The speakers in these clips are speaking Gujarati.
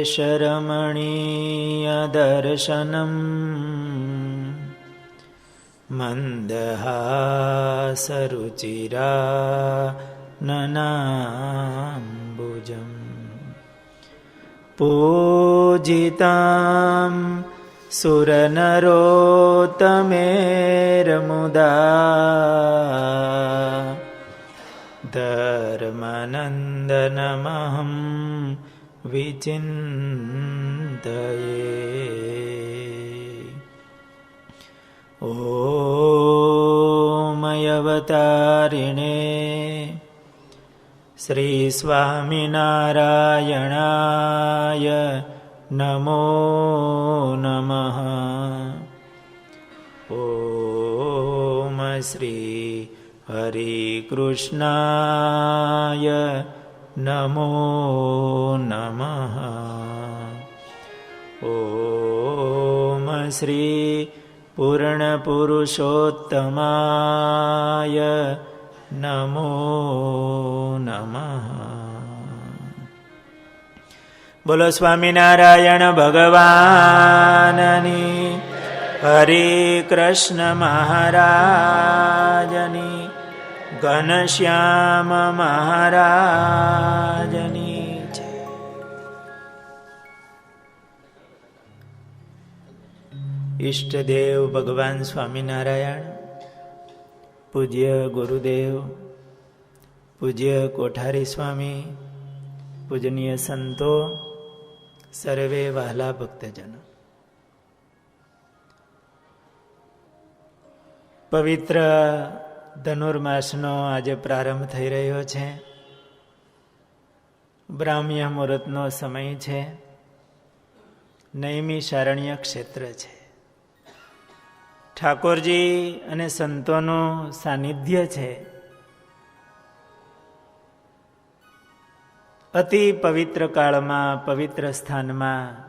शरमणीयदर्शनम् मन्दहासरुचिराननाम्बुजम् पूजितां सुरनरोत्तमेर्मुदा धर्मनन्दनमहं विचिन्तये। ॐ अवतारिणे श्री स्वामिनारायणाय नमो नमः। ॐ श्री हरिकृष्णाय नमो नमः। ॐ श्री पूर्णपुरुषोत्तमाय नमो नमः। बोलो स्वामिनारायण भगवाननी, हरे कृष्ण महाराजनी, घनश्याम महाराजनी। इष्टदेव भगवान स्वामिनारायण, पूज्य गुरुदेव, पूज्य कोठारी स्वामी, पूजनीय संतो, सर्वे वहाला भक्तजन, पवित्र ધનુર્માસનો આજે પ્રારંભ થઈ રહ્યો છે. બ્રાહ્મ્ય મુહૂર્તનો સમય છે. નૈમિષારણ્ય ક્ષેત્ર છે. ઠાકોરજી અને સંતોનું સાનિધ્ય છે. અતિ પવિત્ર કાળમાં, પવિત્ર સ્થાનમાં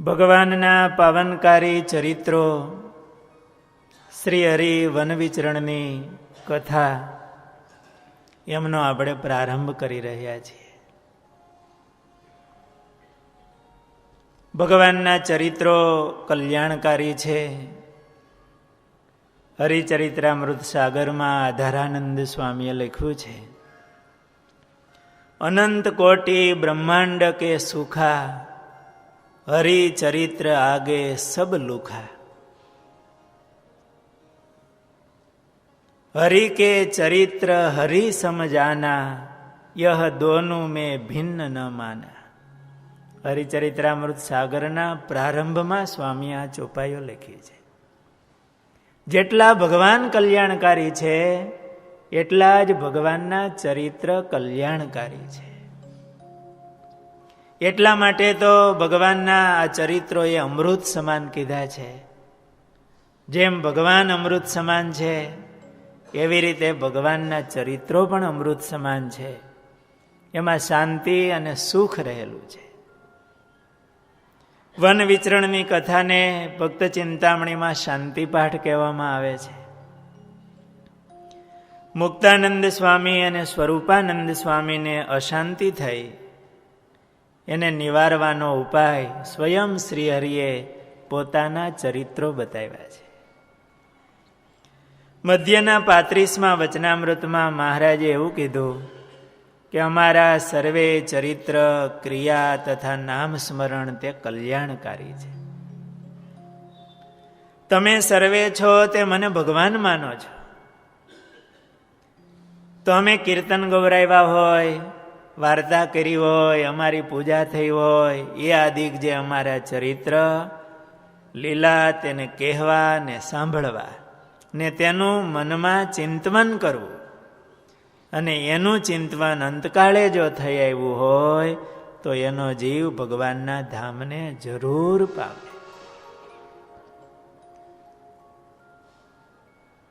ભગવાનના પાવનકારી ચરિત્રો, શ્રી હરિ વન વિચરણની કથા, એમનો આપણે પ્રારંભ કરી રહ્યા છીએ. ભગવાનના ચરિત્રો કલ્યાણકારી છે. હરિચરિત્રામૃત સાગરમાં આધારાનંદ સ્વામીએ લખ્યું છે, અનંત કોટી બ્રહ્માંડ કે સુખા, હરિ ચરિત્ર આગે સબ લુખા. હરિ કે ચરિત્ર હરિ સમજાના, યહ દોનું મેં ભિન્ન ન માના. હરિચરિત્રામૃત સાગરના પ્રારંભમાં સ્વામી આ ચોપાઈઓ લખી છે. જેટલા ભગવાન કલ્યાણકારી છે એટલા જ ભગવાનના ચરિત્ર કલ્યાણકારી છે. એટલા માટે તો ભગવાનના આ ચરિત્રો એ અમૃત સમાન કીધા છે. જેમ ભગવાન અમૃત સમાન છે એવી રીતે ભગવાનના ચરિત્રો પણ અમૃત સમાન છે. એમાં શાંતિ અને સુખ રહેલું છે. વન વિચરણની કથાને ભક્ત ચિંતામણીમાં શાંતિ પાઠ કહેવામાં આવે છે. મુક્તાનંદ સ્વામી અને સ્વરૂપાનંદ સ્વામીને અશાંતિ થઈ, એને નિવારવાનો ઉપાય સ્વયં શ્રી હરિએ પોતાના ચરિત્રો બતાવ્યા છે. મધ્યના 35મા વચનામૃતમાં મહારાજે એવું કીધું કે અમારા સર્વે ચરિત્ર, ક્રિયા તથા નામ સ્મરણ તે કલ્યાણકારી છે. તમે સર્વે છો તે મને ભગવાન માનો છો. તો અમે કીર્તન ગૌરાવ્યા હોય, વાર્તા કરી હોય, અમારી પૂજા થઈ હોય, એ આદિક જે અમારા ચરિત્ર લીલા તેને કહેવા ને સાંભળવા ને તેનું મનમાં ચિંતન કરવું, અને એનું ચિંતન અંતકાળે જો થઈ આવ્યું હોય તો એનો જીવ ભગવાનના ધામને જરૂર પામે.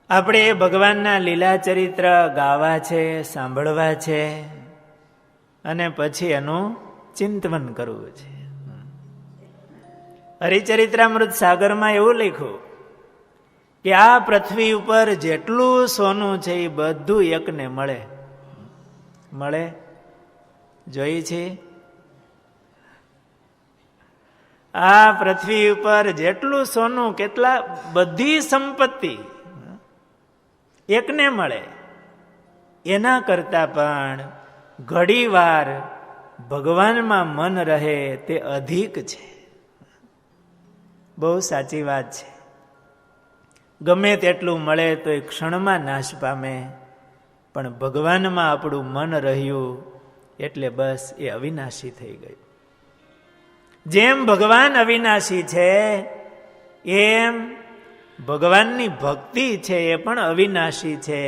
આપણે ભગવાનના લીલા ચરિત્ર ગાવા છે, સાંભળવા છે, અને પછી એનું ચિંતન કરવું છે. હરિચરિત્રામૃત સાગરમાં એવું લખ્યું કે આ પૃથ્વી ઉપર જેટલું સોનું છે એ બધું એકને મળે. મળે? જોઈ છે? આ પૃથ્વી ઉપર જેટલું સોનું, કેટલા બધી સંપત્તિ એકને મળે, એના કરતા પણ ઘડીવાર ભગવાનમાં મન રહે તે અધિક છે. બહુ સાચી વાત છે. ગમે તેટલું મળે તો એ ક્ષણમાં નાશ પામે, પણ ભગવાનમાં આપણું મન રહ્યું એટલે બસ એ અવિનાશી થઈ ગયું. જેમ ભગવાન અવિનાશી છે એમ ભગવાનની ભક્તિ છે એ પણ અવિનાશી છે,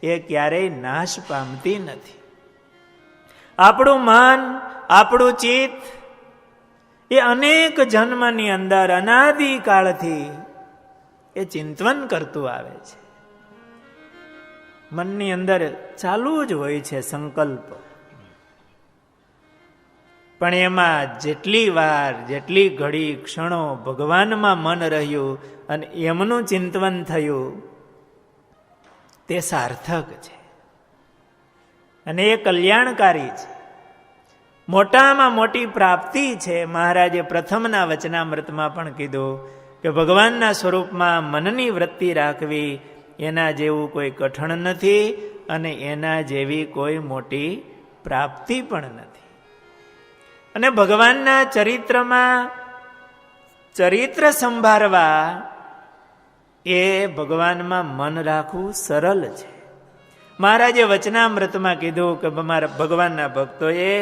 એ ક્યારેય નાશ પામતી નથી. આપણું મન, આપણું ચિત્ત એ અનેક જન્મની અંદર અનાદિકાળથી એ ચિંતન કરતું આવે છે. મનની અંદર ચાલુ જ હોય છે સંકલ્પ, પણ એમાં જેટલી વાર, જેટલી ઘડી, ક્ષણો ભગવાનમાં મન રહ્યું અને એમનું ચિંતન થયું તે સાર્થક છે અને એ કલ્યાણકારી છે. મોટામાં મોટી પ્રાપ્તિ છે. મહારાજે પ્રથમના વચનામૃતમાં પણ કીધું કે ભગવાનના સ્વરૂપમાં મનની વૃત્તિ રાખવી એના જેવું કોઈ કઠણ નથી અને એના જેવી કોઈ મોટી પ્રાપ્તિ પણ નથી. અને ભગવાનના ચરિત્રમાં ચરિત્ર સંભાળવા એ ભગવાનમાં મન રાખવું સરળ છે. મહારાજે વચનામૃતમાં કીધું કે ભગવાનના ભક્તોએ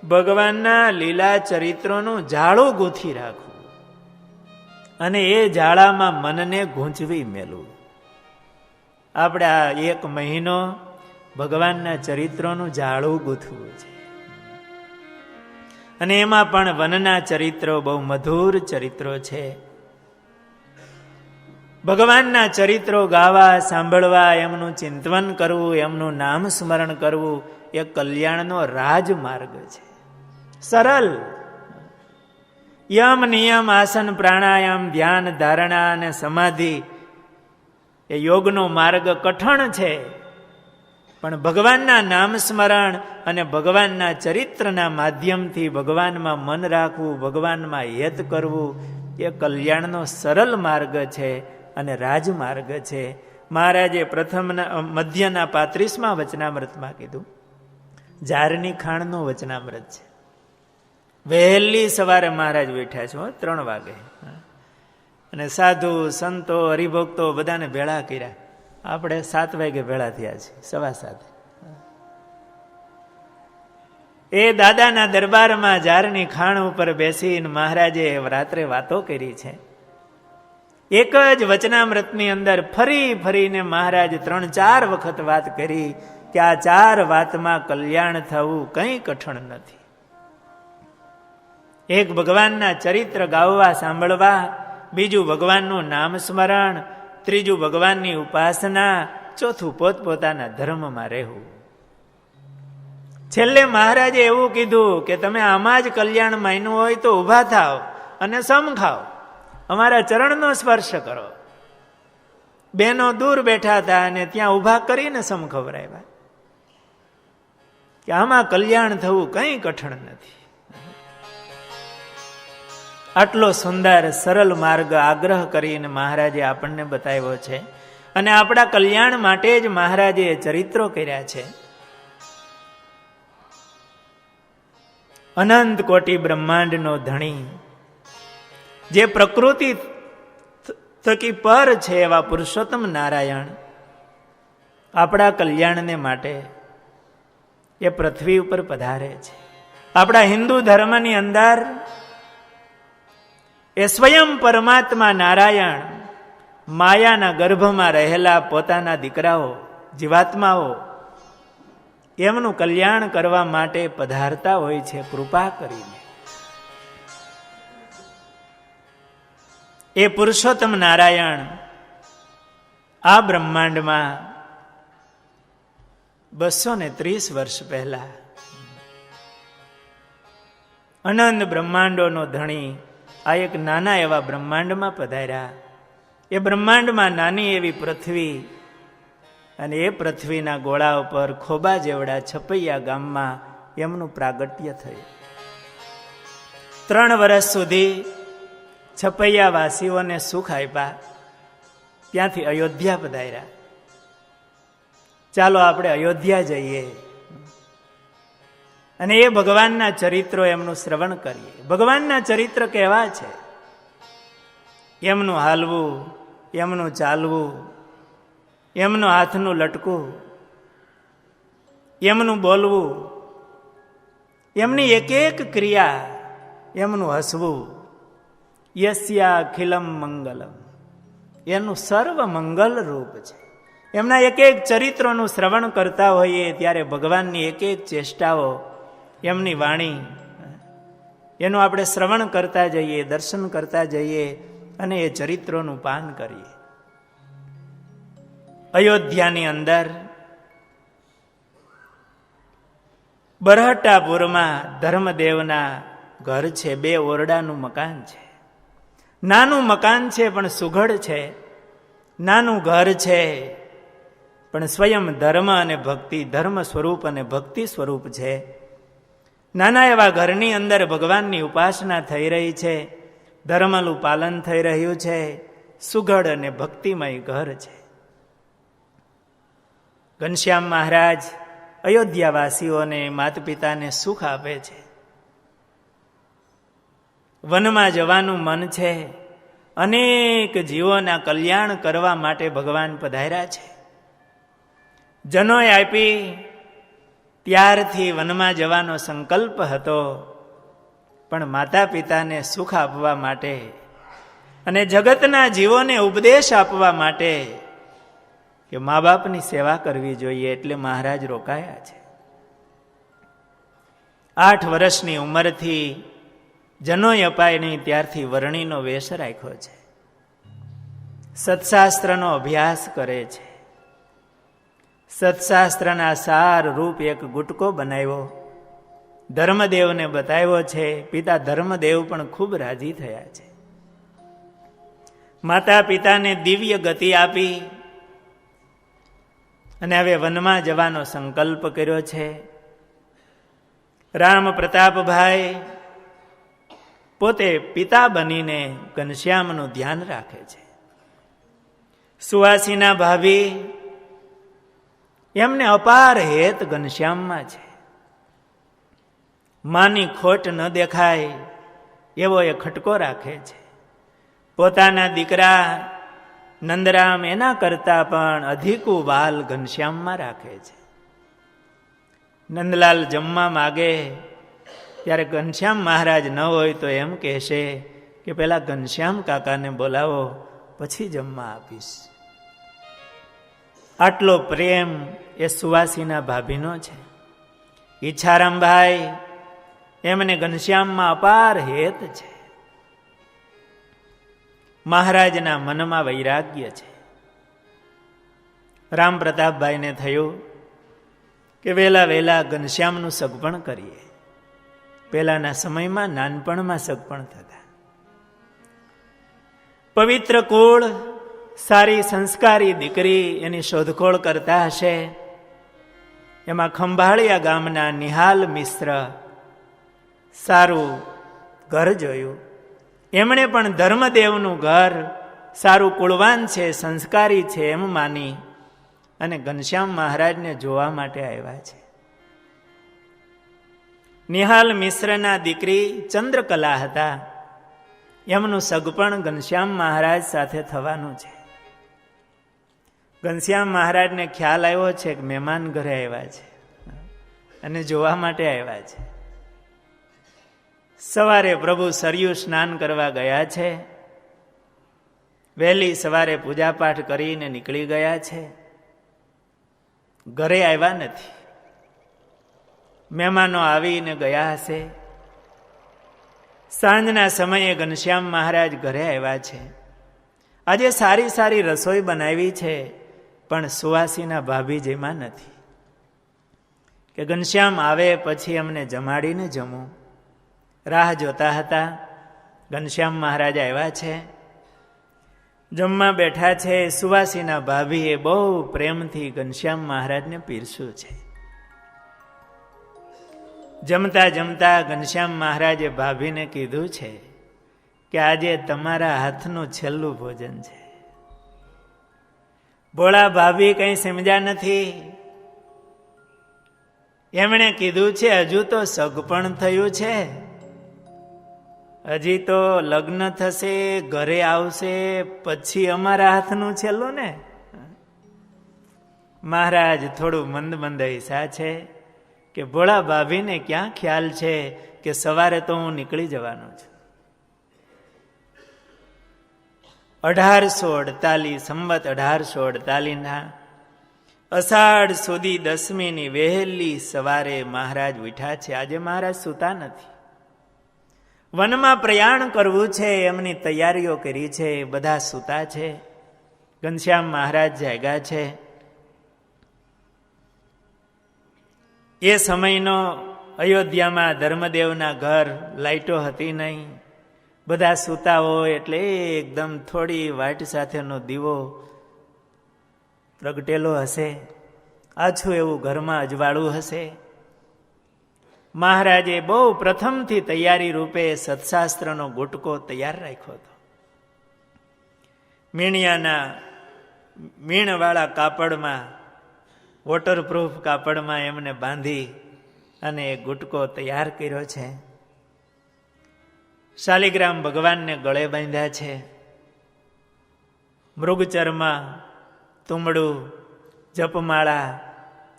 ભગવાનના લીલા ચરિત્રોનું જાળું ગૂંથી રાખવું અને એ જાળામાં મનને ગૂંચવી મેળવું. આપણે આ 1 મહિનો ભગવાનના ચરિત્રોનું જાળું ગૂંથવું છે. અને એમાં પણ વનના ચરિત્રો બહુ મધુર ચરિત્રો છે. ભગવાનના ચરિત્રો ગાવા, સાંભળવા, એમનું ચિંતન કરવું, એમનું નામ સ્મરણ કરવું એ કલ્યાણનો રાજમાર્ગ છે. સરળ. યમ, નિયમ, આસન, પ્રાણાયામ, ધ્યાન, ધારણા અને સમાધિ એ યોગનો માર્ગ કઠણ છે, પણ ભગવાનના નામ સ્મરણ અને ભગવાનના ચરિત્રના માધ્યમથી ભગવાનમાં મન રાખવું, ભગવાનમાં હેત કરવું એ કલ્યાણનો સરળ માર્ગ છે અને રાજમાર્ગ છે. મહારાજે મધ્યના 35મા વચનામૃતમાં કીધું, ઝારની ખાણનું વચનામૃત છે. વહેલી સવારે મહારાજ બેઠા છે 3 વાગે, અને સાધુ સંતો હરિભક્તો બધાને ભેળા કર્યા. આપણે 7 વાગે ભેળા થયા છે, 7:15. એ દાદાના દરબારમાં ઝારની ખાણ ઉપર બેસીને મહારાજે રાત્રે વાતો કરી છે. એક જ વચનામૃતની અંદર ફરી ફરીને મહારાજ 3-4 વખત વાત કરી કે આ 4 વાતમાં કલ્યાણ થવું કંઈ કઠણ નથી. એક ભગવાનના ચરિત્ર ગાવવા, સાંભળવા, બીજું ભગવાનનું નામ સ્મરણ, ત્રીજું ભગવાનની ઉપાસના, ચોથું પોતપોતાના ધર્મમાં રહેવું. છેલ્લે મહારાજે એવું કીધું કે તમે આમાં જ કલ્યાણ માન્યું હોય તો ઊભા થાવ અને સમ ખાઓ, અમારા ચરણનો સ્પર્શ કરો. બહેનો દૂર બેઠા હતા અને ત્યાં ઊભા કરીને સમ ખવડાવ્યા કે આમાં કલ્યાણ થવું કંઈ કઠણ નથી. આટલો સુંદર સરળ માર્ગ આગ્રહ કરીને મહારાજે આપણને બતાવ્યો છે અને આપણા કલ્યાણ માટે જ મહારાજે ચરિત્રો કર્યા છે. અનંત કોટી બ્રહ્માંડનો ધણી, જે પ્રકૃતિ થકી પર છે એવા પુરુષોત્તમ નારાયણ આપણા કલ્યાણને માટે એ પૃથ્વી ઉપર પધારે છે. આપણા હિન્દુ ધર્મની અંદર એ સ્વયં પરમાત્મા નારાયણ માયાના ગર્ભમાં રહેલા પોતાના દીકરાઓ, જીવાત્માઓ, એમનું કલ્યાણ કરવા માટે પધારતા હોય છે કૃપા કરીને. એ પુરુષોત્તમ નારાયણ આ બ્રહ્માંડમાં 230 વર્ષ પહેલા અનંત બ્રહ્માંડોનો ધણી આ એક નાના એવા બ્રહ્માંડમાં પધાર્યા. એ બ્રહ્માંડમાં નાની એવી પૃથ્વી, અને એ પૃથ્વીના ગોળા ઉપર ખોબા જેવડા છપૈયા ગામમાં એમનું પ્રાગટ્ય થયું. 3 વર્ષ સુધી છપૈયા વાસીઓને સુખ આપ્યા. ત્યાંથી અયોધ્યા પધાર્યા. ચાલો આપણે અયોધ્યા જઈએ અને એ ભગવાનના ચરિત્રો એમનું શ્રવણ કરીએ. ભગવાનના ચરિત્ર કેવા છે? એમનું હાલવું, એમનું ચાલવું, એમનું હાથનું લટકું, એમનું બોલવું, એમની એક એક ક્રિયા, એમનું હસવું. યસ્યા અખિલમ મંગલમ, એનું સર્વ મંગલ રૂપ છે. એમના એક એક ચરિત્રોનું શ્રવણ કરતા હોઈએ ત્યારે ભગવાનની એક એક ચેષ્ટાઓ, એમની વાણી, એનું આપણે શ્રવણ કરતા જઈએ, દર્શન કરતા જઈએ અને એ ચરિત્રોનું પાન કરીએ. અયોધ્યાની અંદર બરહટ્ટાપુરમાં ધર્મદેવના ઘર છે. 2 ઓરડાનું મકાન છે. નાનું મકાન છે પણ સુઘડ છે. નાનું ઘર છે પણ સ્વયં ધર્મ અને ભક્તિ, ધર્મ સ્વરૂપ અને ભક્તિ સ્વરૂપ છે. નાના એવા ઘરની અંદર ભગવાનની ઉપાસના થઈ રહી છે. ધર્મનું પાલન થઈ રહ્યું છે. સુઘડ અને ભક્તિમય ઘર છે. ઘનશ્યામ મહારાજ અયોધ્યાવાસીઓને, માતા પિતાને સુખ આપે છે. વનમાં જવાનું મન છે. અનેક જીવોના કલ્યાણ કરવા માટે ભગવાન પધાર્યા છે. જનોય આપી ત્યારથી વનમાં જવાનો સંકલ્પ હતો, પણ માતા પિતાને સુખ આપવા માટે અને જગતના જીવોને ઉપદેશ આપવા માટે કે મા બાપની સેવા કરવી જોઈએ એટલે મહારાજ રોકાયા છે. 8 વર્ષની ઉંમરથી જનોય અપાય નહીં ત્યારથી વર્ણીનો વેશ રાખ્યો છે. સત્શાસ્ત્રનો અભ્યાસ કરે છે. સત્શાસ્ત્રના સાર રૂપ એક ગુટકો બનાવ્યો, ધર્મદેવને બતાવ્યો છે. પિતા ધર્મદેવ પણ ખૂબ રાજી થયા છે. માતા પિતાને દિવ્ય ગતિ આપી અને હવે વનમાં જવાનો સંકલ્પ કર્યો છે. રામ પ્રતાપભાઈ પોતે પિતા બનીને ઘનશ્યામનું ધ્યાન રાખે છે. સુવાસીના ભાભી, એમને અપાર હેત ઘનશ્યામમાં છે. માની ખોટ ન દેખાય એવો એ ખટકો રાખે છે. પોતાના દીકરા નંદરામ એના કરતા પણ અધિકું વાલ ઘનશ્યામમાં રાખે છે. નંદલાલ જમવા માગે ત્યારે ઘનશ્યામ મહારાજ ન હોય તો એમ કહેશે કે પેલા ઘનશ્યામ કાકાને બોલાવો, પછી જમવા આપીશ. આટલો પ્રેમ એ સુવાસીના ભાભીનો છે. ઈચ્છારામભાઈ, એમને ઘનશ્યામમાં અપાર હેત છે. મહારાજના મનમાં વૈરાગ્ય છે. રામ પ્રતાપભાઈને થયું કે વહેલા ઘનશ્યામનું સગપણ કરીએ. પહેલાના સમયમાં નાનપણમાં સગપણ થતા. પવિત્ર કુળ, સારી સંસ્કારી દીકરી એની શોધખોળ કરતા હશે. એમાં ખંભાળિયા ગામના નિહાલ મિશ્ર સારું ઘર જોયું. એમણે પણ ધર્મદેવનું ઘર સારું કુળવાન છે, સંસ્કારી છે એમ માની અને ઘનશ્યામ મહારાજને જોવા માટે આવ્યા છે. નિહાલ મિશ્રના દીકરી ચંદ્રકલા હતા. એમનું સગપણ ઘનશ્યામ મહારાજ સાથે થવાનું છે. ઘનશ્યામ મહારાજને ખ્યાલ આવ્યો છે કે મહેમાન ઘરે આવ્યા છે અને જોવા માટે આવ્યા છે. સવારે પ્રભુ સરયુ સ્નાન કરવા ગયા છે. વહેલી સવારે પૂજાપાઠ કરીને નીકળી ગયા છે. ઘરે આવ્યા નથી. મહેમાનો આવીને ગયા હશે. સાંજના સમયે ઘનશ્યામ મહારાજ ઘરે આવ્યા છે. આજે સારી સારી રસોઈ બનાવી છે, પણ સુવાસીના ભાભી જેમાં નથી કે ઘનશ્યામ આવે પછી અમને જમાડીને જમું. રાહ જોતા હતા. ઘનશ્યામ મહારાજ આવ્યા છે. જમવા બેઠા છે. સુવાસીના ભાભીએ બહુ પ્રેમથી ઘનશ્યામ મહારાજને પીરસ્યું છે. જમતા જમતા ઘનશ્યામ મહારાજે ભાભીને કીધું છે કે આજે તમારા હાથનું છેલ્લું ભોજન છે. ભોળા ભાભી કંઈ સમજ્યા નથી. એમણે કીધું છે હજુ તો સગપણ થયું છે, હજી તો લગ્ન થશે, ઘરે આવશે, પછી અમારા હાથનું છેલ્લું ને. મહારાજ થોડું મંદ મંદ હૈસા છે કે ભોળા ભાભીને ક્યાં ખ્યાલ છે કે સવારે તો હું નીકળી જવાનો છું. 1848 સંવત 1848 અષાઢ સુધી 10મીની વહેલી સવારે મહારાજ ઉઠ્યા છે. આજે મહારાજ સૂતા નથી. વનમાં પ્રયાણ કરવું છે એમની તૈયારીઓ કરી છે. બધા સૂતા છે. ઘનશ્યામ મહારાજ જાગ્યા છે. એ સમયનો અયોધ્યામાં ધર્મદેવના ઘર, લાઈટો હતી નહીં. બધા સૂતા હોય એટલે એકદમ થોડી વાટ સાથેનો દીવો પ્રગટેલો હશે, આછું એવું ઘરમાં અજવાળું હશે. મહારાજે બહુ પ્રથમથી તૈયારી રૂપે સત્શાસ્ત્રનો ગુટકો તૈયાર રાખ્યો હતો. મીણિયાના મીણવાળા કાપડમાં, વોટરપ્રૂફ કાપડમાં એમને બાંધી અને એ ગુટકો તૈયાર કર્યો છે. શાલિગ્રામ ભગવાનને ગળે બાંધ્યા છે. મૃગચર્મા, તુંબડું, જપમાળા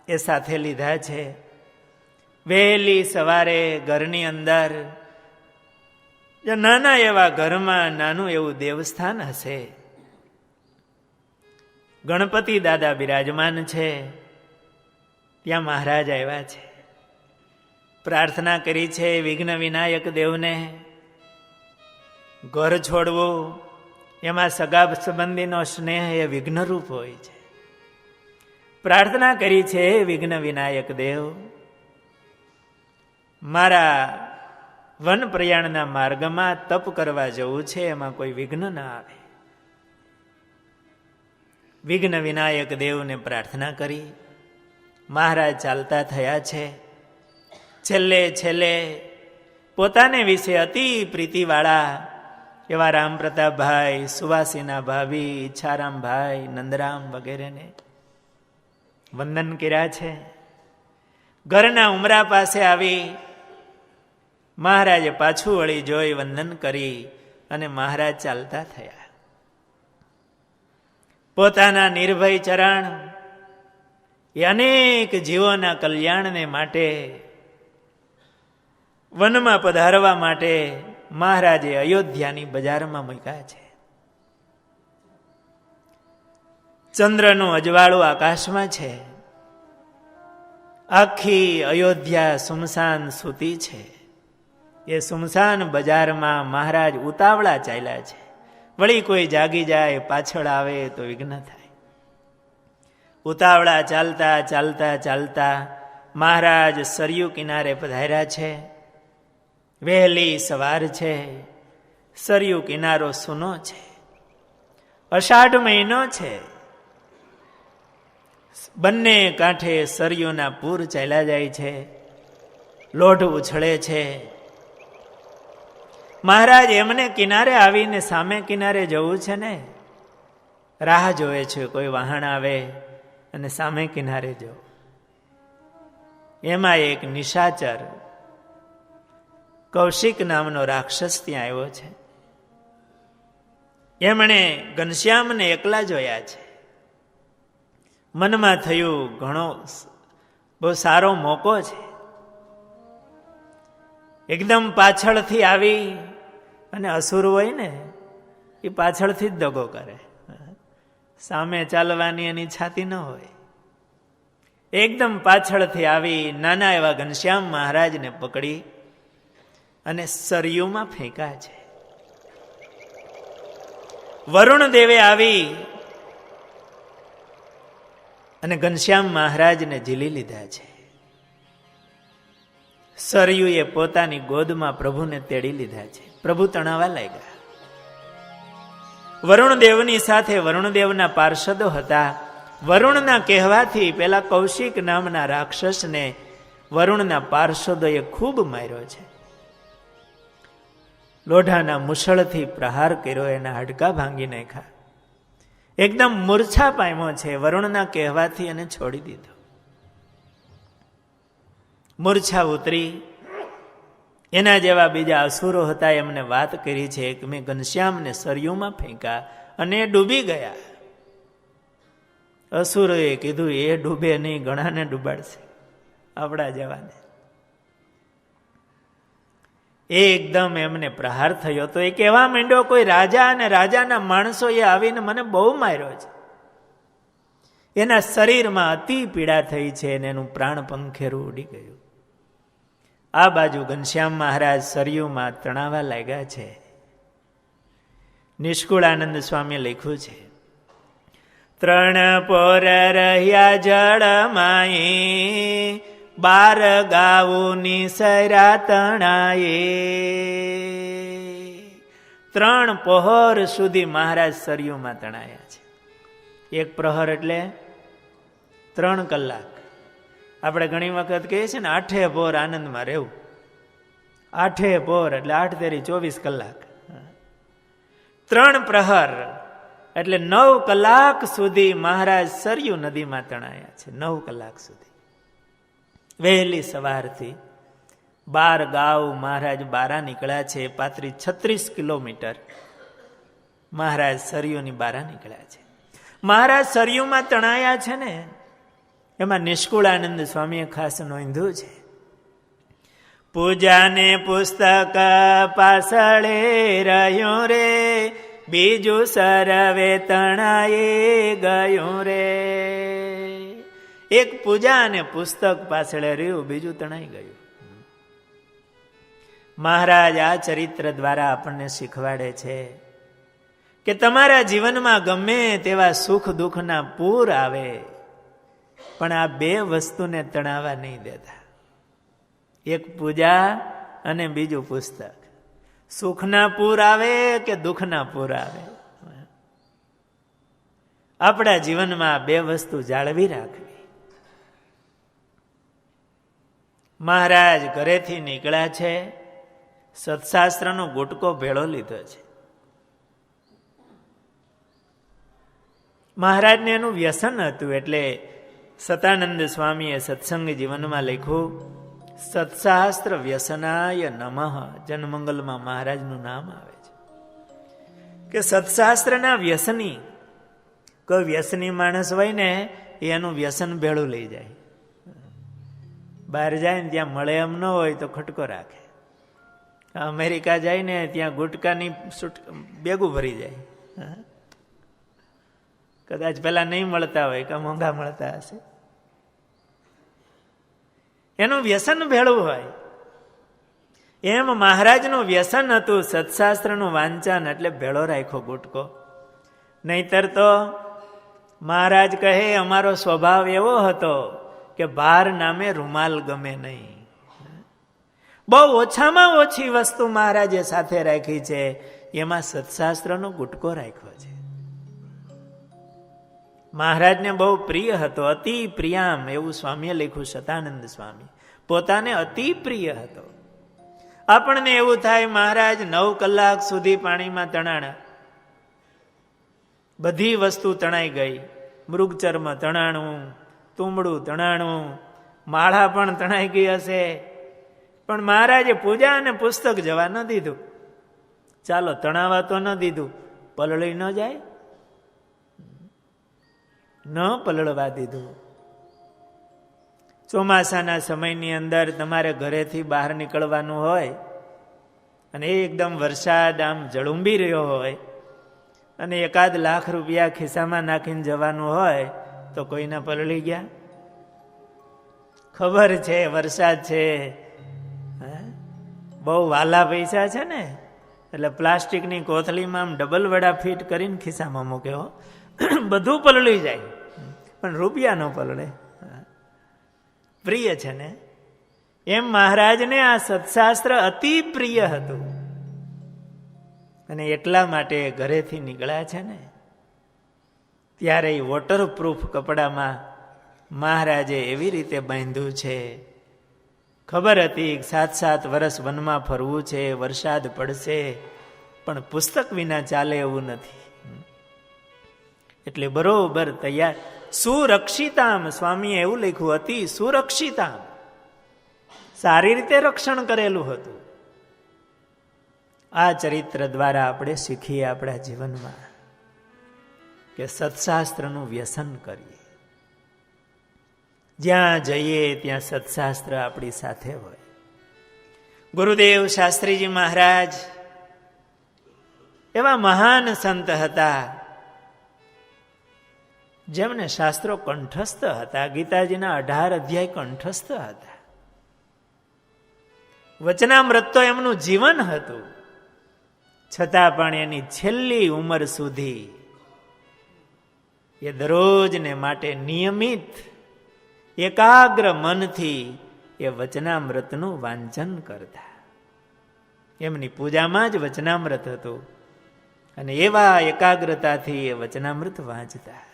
એ સાથે લીધા છે. વહેલી સવારે ઘરની અંદર નાના એવા ઘરમાં નાનું એવું દેવસ્થાન હશે. ગણપતિ દાદા બિરાજમાન છે. ત્યાં મહારાજ આવ્યા છે. પ્રાર્થના કરી છે વિઘ્ન વિનાયક દેવને. ઘર છોડવું એમાં સગા સંબંધીનો સ્નેહ એ વિઘ્નરૂપ હોય છે. પ્રાર્થના કરી છે વિઘ્ન વિનાયક દેવ, મારા વન પ્રયાણના માર્ગમાં તપ કરવા જવું છે, એમાં કોઈ વિઘ્ન ના આવે. વિઘ્ન વિનાયક દેવને પ્રાર્થના કરી મહારાજ ચાલતા થયા છે. છેલ્લે છેલ્લે પોતાને વિશે અતિ પ્રીતિવાળા એવા રામ પ્રતાપભાઈ, સુવાસીના ભાભી, ઈચ્છારામભાઈ, નંદરામ વગેરેને વંદન કર્યા છે. ઘરના ઉમરા પાસે આવી મહારાજે પાછું વળી જોઈ વંદન કરી અને મહારાજ ચાલતા થયા. પોતાના નિર્ભય ચરણ એ અનેક જીવોના કલ્યાણને માટે, વનમાં પધારવા માટે મહારાજે અયોધ્યાની બજારમાં મૂક્યા છે. ચંદ્રનું અજવાળું આકાશમાં છે. આખી અયોધ્યા સુમસાન સૂતી છે. એ સુમસાન બજારમાં મહારાજ ઉતાવળા ચાલ્યા છે. વળી કોઈ જાગી જાય, પાછળ આવે તો વિઘ્ન થાય. ઉતાવળા ચાલતા ચાલતા ચાલતા મહારાજ સરયુ કિનારે પધાર્યા છે. વહેલી સવાર છે. સરયુ કિનારો સૂનો છે. અષાઢ મહિનો છે. બંને કાંઠે સરયુના પૂર ચાલ્યા જાય છે. લોઢ ઉછળે છે. મહારાજ એમને કિનારે આવીને સામે કિનારે જવું છે ને, રાહ જોવે છે કોઈ વાહન આવે અને સામે કિનારે જવું. એમાં એક નિશાચર કૌશિક નામનો રાક્ષસ ત્યાં આવ્યો છે. એમણે ઘનશ્યામને એકલા જોયા છે. મનમાં થયું ઘણો બહુ સારો મોકો છે. એકદમ પાછળથી આવી, અને અસુર હોય ને એ પાછળથી જ દગો કરે, સામે ચાલવાની એની છાતી ન હોય. એકદમ પાછળથી આવી નાના એવા ઘનશ્યામ મહારાજને પકડી અને સરયુમાં ફેંકા છે. વરુણ દેવે આવી અને ઘનશ્યામ મહારાજને ઝીલી લીધા છે. સરયુએ પોતાની ગોદમાં પ્રભુને તેડી લીધા છે. પ્રભુ તણાવા લાગ્યા. વરુણદેવની સાથે વરુણદેવના પાર્ષદો હતા. વરુણના કહેવાથી પેલા કૌશિક નામના રાક્ષસને વરુણના પાર્ષદોએ ખૂબ માર્યો છે. લોઢાના મુસળથી પ્રહાર કર્યો, એના હાડકા ભાંગી નાખ્યા. એકદમ મૂર્છા પામ્યો છે. વરુણના કહેવાથી એને છોડી દીધો. મૂર્છા ઉતરી. એના જેવા બીજા અસુરો હતા, એમને વાત કરી છે કે મેં ઘનશ્યામને સરયુમાં ફેંકા અને એ ડૂબી ગયા. અસુરોએ કીધું એ ડૂબે નહીં, ઘણાને ડૂબાડશે, આપણા જવાને. એકદમ એમને પ્રહાર થયો તો એ કહેવા માંડ્યો, કોઈ રાજા અને રાજાના માણસોએ આવીને મને બહુ માર્યો છે. એના શરીરમાં અતિ પીડા થઈ છે અને એનું પ્રાણ પંખેરું ઉડી ગયું. આ બાજુ ઘનશ્યામ મહારાજ સરયુમાં તણાવા લાગ્યા છે. નિષ્કુળાનંદ સ્વામી લખ્યું છે, 3 પોર રહ્યા જળમાઈ, 12 ગાઉની સૈરા તણાએ. 3 પહોર સુધી મહારાજ સરયુમાં તણાયા છે. 1 પ્રહર એટલે 3 કલાક. આપણે ઘણી વખત કહીએ છીએ ને 8 પોર આનંદમાં રહેવું. 8 પોર એટલે 8 તેરી 24 કલાક. 3 પ્રહર એટલે 9 કલાક સુધી મહારાજ સરયુ નદીમાં તણાયા છે. 9 કલાક સુધી. વહેલી સવારથી 12 ગાઉ મહારાજ બારા નીકળ્યા છે. 35-36 કિલોમીટર મહારાજ સરયુની બારા નીકળ્યા છે. મહારાજ સરયુમાં તણાયા છે ને, એમાં નિષ્કુળાનંદ સ્વામીએ ખાસ નોંધ્યું છે, પૂજાને પુસ્તક પાછળે રહ્યું રે, બીજું સરવે તણાએ ગયું રે. એક પૂજા અને પુસ્તક પાછળ રહ્યું, બીજું તણાઈ ગયું. મહારાજ આ ચરિત્ર દ્વારા આપણને શીખવાડે છે કે તમારા જીવનમાં ગમે તેવા સુખ દુઃખના પૂર આવે, પણ આ 2 વસ્તુને તણાવા નહીં દેતા. એક પૂજા અને બીજું પુસ્તક. સુખના પૂર આવે કે દુઃખના પૂર આવે, આપણા જીવનમાં 2 વસ્તુ જાળવી રાખવી. મહારાજ ઘરેથી નીકળ્યા છે, સત્શાસ્ત્રનો ગુટકો ભેળો લીધો છે. મહારાજને એનું વ્યસન હતું, એટલે સતાનંદ સ્વામીએ સત્સંગ જીવનમાં લખ્યું, સત્શાસ્ત્ર વ્યસનાય નમઃ. જનમંગલમાં મહારાજનું નામ આવે છે કે સત્શાસ્ત્રના વ્યસની. કોઈ વ્યસની માણસ હોય ને, એનું વ્યસન ભેળું લઈ જાય. બહાર જાય ને ત્યાં મળે એમ ન હોય તો ખટકો રાખે. અમેરિકા જાય ને ત્યાં ગુટકાની બેગું ભરી જાય. કદાચ પેલા નહીં મળતા હોય કે મોંઘા મળતા હશે. એનું વ્યસન ભેળું હોય. એમ મહારાજનું વ્યસન હતું સત્શાસ્ત્રનું વાંચન, એટલે ભેળો રાખ્યો ગુટકો. નહીતર તો મહારાજ કહે, અમારો સ્વભાવ એવો હતો કે બાર નામે રૂમાલ ગમે નહીં. બહુ ઓછામાં ઓછી વસ્તુ મહારાજે સાથે રાખી છે, એમાં સત્શાસ્ત્રનો ગુટકો રાખ્યો છે. મહારાજને બહુ પ્રિય હતો, અતિ પ્રિયામ, એવું સ્વામીએ લખ્યું, સતાનંદ સ્વામી. પોતાને અતિ પ્રિય હતો. આપણને એવું થાય મહારાજ 9 કલાક સુધી પાણીમાં તણાણા, બધી વસ્તુ તણાઈ ગઈ. મૃગચર્મ તણાણું, તુંબડું તણાણું, માળા પણ તણાઈ ગઈ હશે, પણ મહારાજે પૂજા અને પુસ્તક જવા ન દીધું. ચાલો તણાવા તો ન દીધું, પલળી ન જાય, ન પલળવા દીધું. ચોમાસાના સમયની અંદર તમારે ઘરેથી બહાર નીકળવાનું હોય અને એકદમ વરસાદ આમ જળુંબી રહ્યો હોય અને 1 લાખ રૂપિયા ખિસ્સામાં નાખીને જવાનું હોય તો કોઈના પલળી ગયા? ખબર છે વરસાદ છે, બહુ વાલા પૈસા છે ને, એટલે પ્લાસ્ટિકની કોથળીમાં આમ ડબલ વડા ફિટ કરીને ખિસ્સામાં મૂક્યો, બધું પલળી જાય પણ રૂપિયા ન પલળે. પ્રિય છે ને, એમ મહારાજને આ સત્શાસ્ત્ર અતિ પ્રિય હતું. અને એટલા માટે ઘરેથી નીકળ્યા છે ને ત્યારે વોટરપ્રૂફ કપડામાં મહારાજે એવી રીતે બાંધ્યું છે. ખબર હતી 7-7 વર્ષ વનમાં ફરવું છે, વરસાદ પડશે, પણ પુસ્તક વિના ચાલે એવું નથી. એટલે બરોબર તૈયાર. સુરક્ષિતામ, સ્વામીએ એવું લખ્યું, અતિ સુરક્ષિતામ, સારી રીતે રક્ષણ કરેલું હતું. આ ચરિત્ર દ્વારા આપણે શીખીએ આપણા જીવનમાં કે સત્શાસ્ત્રનું વ્યસન કરીએ. જ્યાં જઈએ ત્યાં સત્શાસ્ત્ર આપણી સાથે હોય. ગુરુદેવ શાસ્ત્રીજી મહારાજ એવા મહાન સંત હતા જેમને શાસ્ત્રો કંઠસ્થ હતા. ગીતાજીના 18 અધ્યાય કંઠસ્થ હતા. વચનામૃત તો એમનું જીવન હતું. છતાં પણ એની છેલ્લી ઉંમર સુધી એ દરરોજને માટે નિયમિત એકાગ્ર મનથી એ વચનામૃતનું વાંચન કરતા. એમની પૂજામાં જ વચનામૃત હતું અને એવા એકાગ્રતાથી એ વચનામૃત વાંચતા.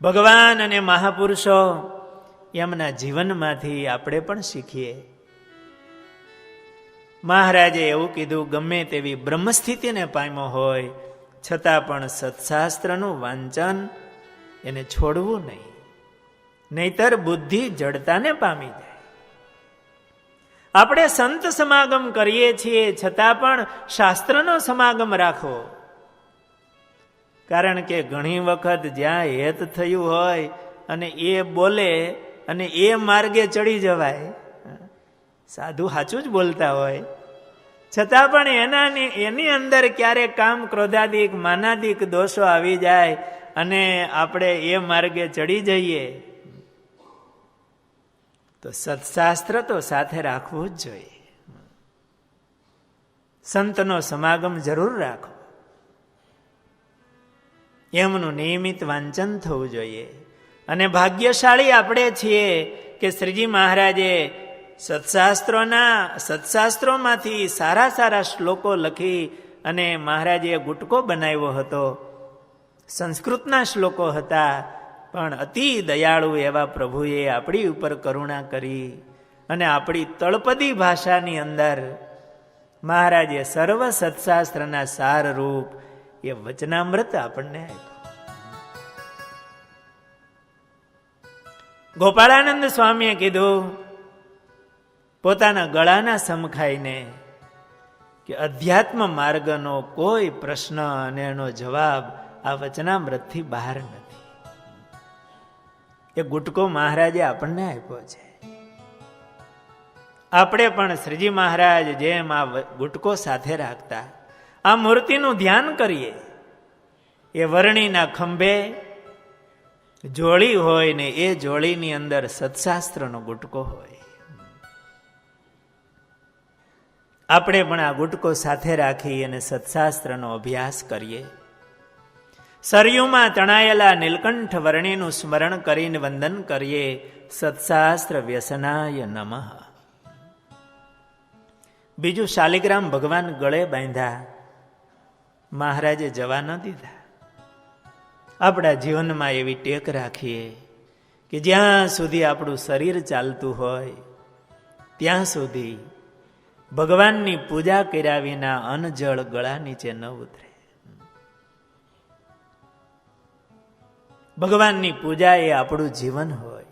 ભગવાન અને મહાપુરુષો એમના જીવનમાંથી આપણે પણ શીખીએ. મહારાજે એવું કીધું, ગમે તેવી બ્રહ્મસ્થિતિને પામ્યો હોય છતાં પણ સત્શાસ્ત્રનું વાંચન એને છોડવું નહીં, નહીતર બુદ્ધિ જડતાને પામી જાય. આપણે સંત સમાગમ કરીએ છીએ છતાં પણ શાસ્ત્રનો સમાગમ રાખવો. કારણ કે ઘણી વખત જ્યાં હેત થયું હોય અને એ બોલે અને એ માર્ગે ચડી જવાય. સાધુ સાચું જ બોલતા હોય છતાં પણ એની અંદર ક્યારેક કામ, ક્રોધાદિક, માનાદિક દોષો આવી જાય અને આપણે એ માર્ગે ચડી જઈએ તો સત્શાસ્ત્ર તો સાથે રાખવું જ જોઈએ. સંતનો સમાગમ જરૂર રાખો. એમનું નિયમિત વાંચન થવું જોઈએ. અને ભાગ્યશાળી આપણે છીએ કે શ્રીજી મહારાજે સત્શાસ્ત્રોમાંથી સારા સારા શ્લોકો લખી અને મહારાજે ગુટકો બનાવ્યો હતો. સંસ્કૃતના શ્લોકો હતા, પણ અતિ દયાળુ એવા પ્રભુએ આપણી ઉપર કરુણા કરી અને આપણી તળપદી ભાષાની અંદર મહારાજે સર્વ સત્શાસ્ત્રના સારરૂપ એ વચનામૃત આપણને આપ્યું. ગોપાળાનંદ સ્વામીએ કીધું પોતાના ગળાના સમખાઈને કે અધ્યાત્મ માર્ગનો કોઈ પ્રશ્ન અને એનો જવાબ આ વચનામૃતથી બહાર નથી. એ ગુટકો મહારાજે આપણને આપ્યો છે. આપણે પણ શ્રીજી મહારાજ જેમ આ ગુટકો સાથે રાખતા, આ મૂર્તિનું ધ્યાન કરીએ. એ વર્ણીના ખંભે જોડી હોય ને એ જોડીની અંદર સત્શાસ્ત્રનો ગુટકો હોય. આપણે પણ આ ગુટકો સાથે રાખી અને સત્શાસ્ત્રનો અભ્યાસ કરીએ. સરયુમાં તણાયેલા નીલકંઠ વર્ણિનું સ્મરણ કરીને વંદન કરીએ. સત્શાસ્ત્ર વ્યસનાય નમઃ. બીજું, શાલિગ્રામ ભગવાન ગળે બાંધ્યા, મહારાજે જવા ન દીધા. આપણા જીવનમાં એવી ટેક રાખીએ કે જ્યાં સુધી આપણું શરીર ચાલતું હોય ત્યાં સુધી ભગવાનની પૂજા કર્યા વિના અન્ન જળ ગળા નીચે ન ઉતરે. ભગવાનની પૂજા એ આપણું જીવન હોય.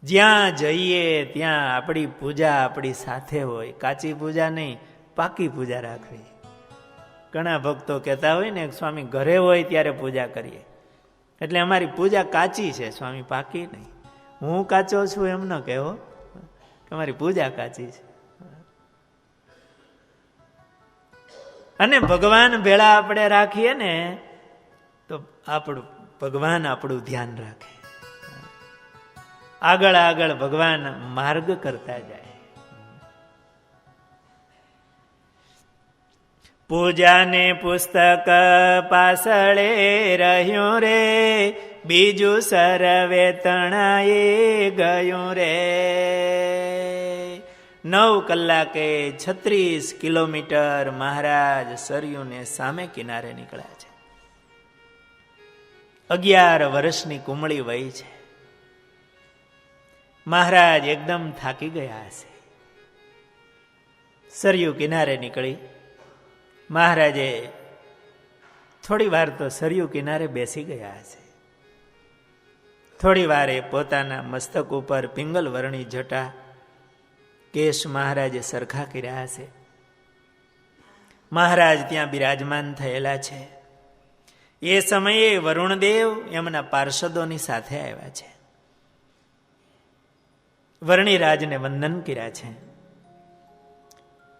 જ્યાં જઈએ ત્યાં આપણી પૂજા આપણી સાથે હોય. કાચી પૂજા નહીં, પાકી પૂજા રાખવી. ઘણા ભક્તો કહેતા હોય ને, સ્વામી ઘરે હોય ત્યારે પૂજા કરીએ, એટલે અમારી પૂજા કાચી છે સ્વામી, પાકી નહીં. હું કાચો છું એમ ન કહેવો, કે અમારી પૂજા કાચી છે. અને ભગવાન ભેળા આપણે રાખીએ ને તો ભગવાન આપણું ધ્યાન રાખે. આગળ આગળ ભગવાન માર્ગ કરતા જાય. પૂજાને પુસ્તક પાછળે રહ્યું રે, બીજું સર્વે તણાએ ગયું રે. 9 કલાકે 36 કિલોમીટર મહારાજ સરયુને સામે કિનારે નીકળ્યા છે. 11 વર્ષની કુમળી વય છે. મહારાજ એકદમ થાકી ગયા હશે. સરયુ કિનારે નીકળી મહારાજે થોડી વાર તો સરયુ કિનારે બેસી ગયા હશે. થોડી વારે પોતાના મસ્તક ઉપર પિંગલ વર્ણી જટા કેશ મહારાજે સરખા કર્યા હશે. મહારાજ ત્યાં બિરાજમાન થયેલા છે. એ સમયે વરુણદેવ એમના પાર્ષદોની સાથે આવ્યા છે. વર્ણિરાજને વંદન કર્યા છે,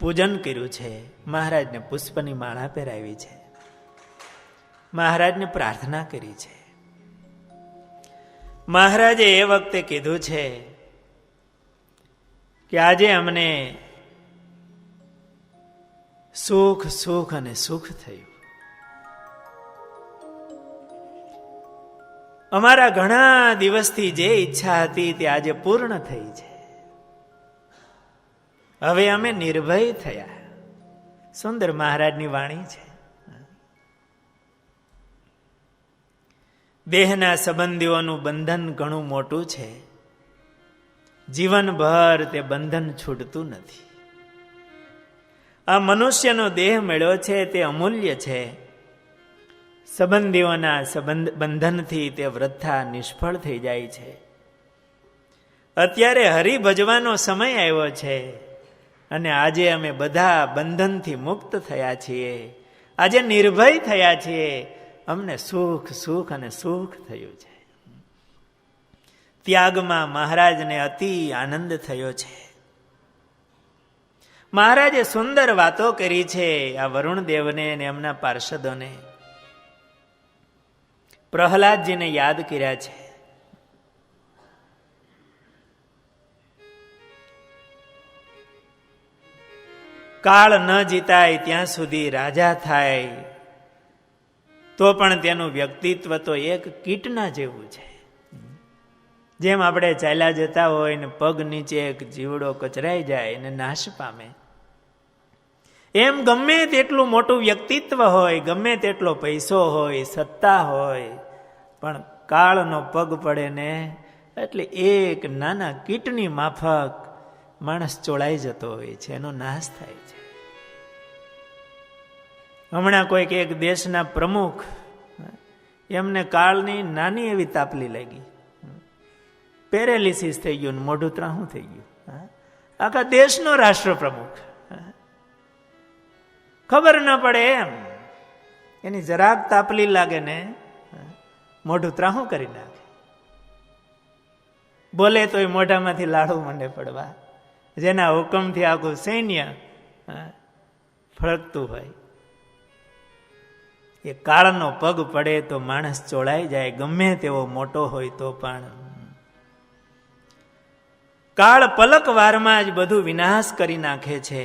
પૂજન કર્યું છે, મહારાજને પુષ્પની માળા પહેરાવી છે, મહારાજને પ્રાર્થના કરી છે. મહારાજે એ વખતે કીધું છે કે આજે અમને સુખ સુખ અને સુખ થયું. અમારા ઘણા દિવસથી જે ઈચ્છા હતી તે આજે પૂર્ણ થઈ છે. હવે અમે નિર્ભય થયા. સુંદર મહારાજની વાણી છે. દેહના સંબંધીઓનું બંધન ઘણું મોટું છે. જીવનભર તે બંધન છૂટતું નથી. આ મનુષ્યનો દેહ મળ્યો છે તે અમૂલ્ય છે. સંબંધીઓના બંધનથી તે વૃથા નિષ્ફળ થઈ જાય છે. અત્યારે હરિ ભજવાનો સમય આવ્યો છે અને આજે અમે બધા બંધનથી મુક્ત થયા છીએ. આજે નિર્ભય થયા છીએ. અમને સુખ સુખ અને સુખ થયું છે. ત્યાગમાં મહારાજને અતિ આનંદ થયો છે. મહારાજે સુંદર વાતો કરી છે આ વરુણદેવને અને એમના પાર્ષદોને. પ્રહલાદજીને યાદ કર્યા છે. કાળ ન જીતાય ત્યાં સુધી રાજા થાય તો પણ તેનું વ્યક્તિત્વ તો એક કીટના જેવું છે. જેમ આપણે ચાલ્યા જતા હોય ને પગ નીચે એક જીવડો કચરાઈ જાય અને નાશ પામે, એમ ગમે તેટલું મોટું વ્યક્તિત્વ હોય, ગમે તેટલો પૈસો હોય, સત્તા હોય, પણ કાળનો પગ પડે ને એટલે એક નાના કીટની માફક માણસ ચોળાઈ જતો હોય છે, એનો નાશ થાય છે. હમણાં કોઈક એક દેશના પ્રમુખ, એમને કાળની નાની એવી તાપલી લાગી, પેરેલિસિસ થઈ ગયું, મોઢું ત્રાહું થઈ ગયું. આખા દેશનો રાષ્ટ્ર પ્રમુખ, ખબર ના પડે એમ, એની જરાક તાપલી લાગે ને મોઢું ત્રાહું કરી નાખે. બોલે તો એ મોઢામાંથી લાડુ મંડે પડવા, જેના હુકમથી આખું સૈન્ય ફળકતું હોય. એ કાળનો પગ પડે તો માણસ ચોળાઈ જાય, ગમે તેવો મોટો હોય તો પણ. કાળ પલક વારમાં જ બધું વિનાશ કરી નાખે છે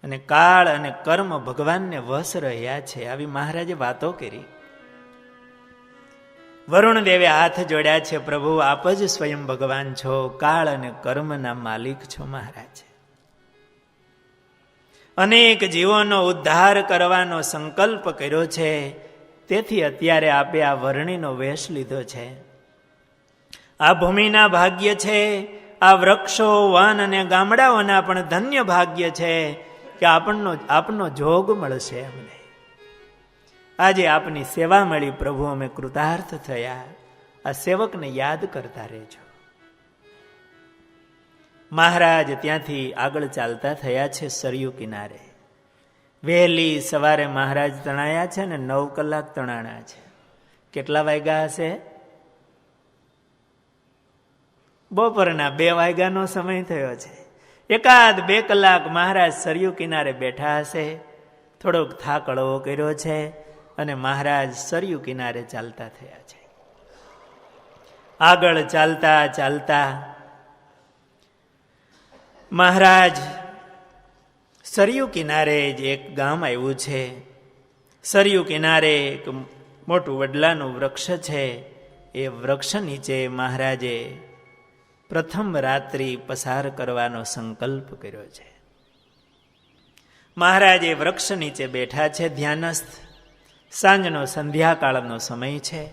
અને કાળ અને કર્મ ભગવાનને વશ રહ્યા છે. આવી મહારાજે વાતો કરી. વરુણદેવે હાથ જોડ્યા છે, પ્રભુ આપ જ સ્વયં ભગવાન છો, કાળ અને કર્મના માલિક છો મહારાજ. અનેક જીવોનો ઉદ્ધાર કરવાનો સંકલ્પ કર્યો છે, તેથી અત્યારે આપે આ વર્ણિનો વેશ લીધો છે. આ ભૂમિના ભાગ્ય છે, આ વૃક્ષો, વન અને ગામડાઓના પણ ધન્ય ભાગ્ય છે કે આપનો જોગ મળશે અમને. આજે આપની સેવા મળી પ્રભુ, અમે કૃતાર્થ થયા. આ સેવકને યાદ કરતા રહેજો. મહારાજ ત્યાંથી આગળ ચાલતા થયા છે સરયુ કિનારે. વહેલી સવારે મહારાજ તણાયા છે ને 9 કલાક તણાણા છે. કેટલા વાગ્યા હશે? બપોરના 2 વાગ્યાનો સમય થયો છે. 1-2 કલાક મહારાજ સરયુ કિનારે બેઠા હશે. થોડોક થાક હળવો કર્યો છે અને મહારાજ સરયુ કિનારે ચાલતા થયા છે. આગળ ચાલતા ચાલતા મહારાજ સરયુ કિનારે જ એક ગામ આવ્યું છે. સરયુ કિનારે એક મોટું વડલાનું વૃક્ષ છે. એ વૃક્ષ નીચે મહારાજે પ્રથમ રાત્રિ પસાર કરવાનો સંકલ્પ કર્યો છે. મહારાજ એ વૃક્ષ નીચે બેઠા છે ધ્યાનસ્થ. સાંજનો સંધ્યાકાળનો સમય છે.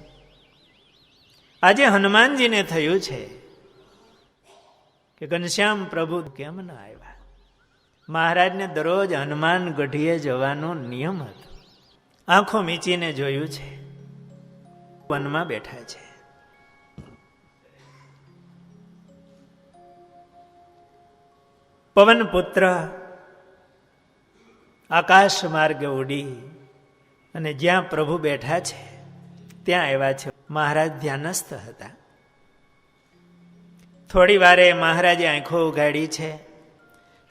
આજે હનુમાનજીને થયું છે કે ઘનશ્યામ પ્રભુ કેમ ન આવ્યા. મહારાજને દરરોજ હનુમાન ગઢીએ જવાનો નિયમ હતો. આંખો મીચીને જોયું છે, વનમાં બેઠા છે. પવન પુત્ર આકાશ માર્ગે ઉડી અને જ્યાં પ્રભુ બેઠા છે ત્યાં આવ્યા છે. મહારાજ ધ્યાનસ્થ હતા. થોડી વારે મહારાજે આંખો ઉગાડી છે.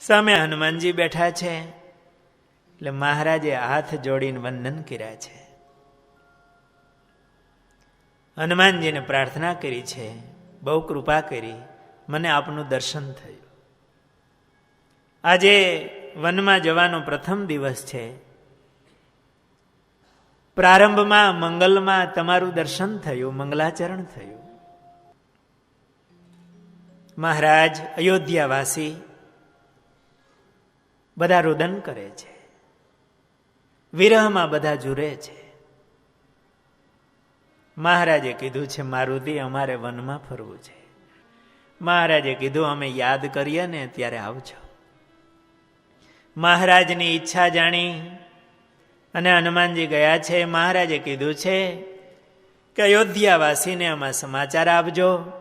સામે હનુમાનજી બેઠા છે. એટલે મહારાજે હાથ જોડીને વંદન કર્યા છે. હનુમાનજીને પ્રાર્થના કરી છે, બહુ કૃપા કરી, મને આપનું દર્શન થયું. આજે વનમાં જવાનો પ્રથમ દિવસ છે. પ્રારંભમાં મંગલમાં તમારું દર્શન થયું, મંગલાચરણ થયું. મહારાજ અયોધ્યાવાસી બધા રુદન કરે છે. વિરહમાં બધા જુરે છે. મહારાજે કીધું છે, મારુતિ અમારે વનમાં ફરવું છે. મહારાજે કીધું, અમે યાદ કરીએ ને ત્યારે આવજો. મહારાજની ઈચ્છા જાણી અને હનુમાનજી ગયા છે. મહારાજે કીધું છે કે અયોધ્યાવાસીને આમાં સમાચાર આપજો,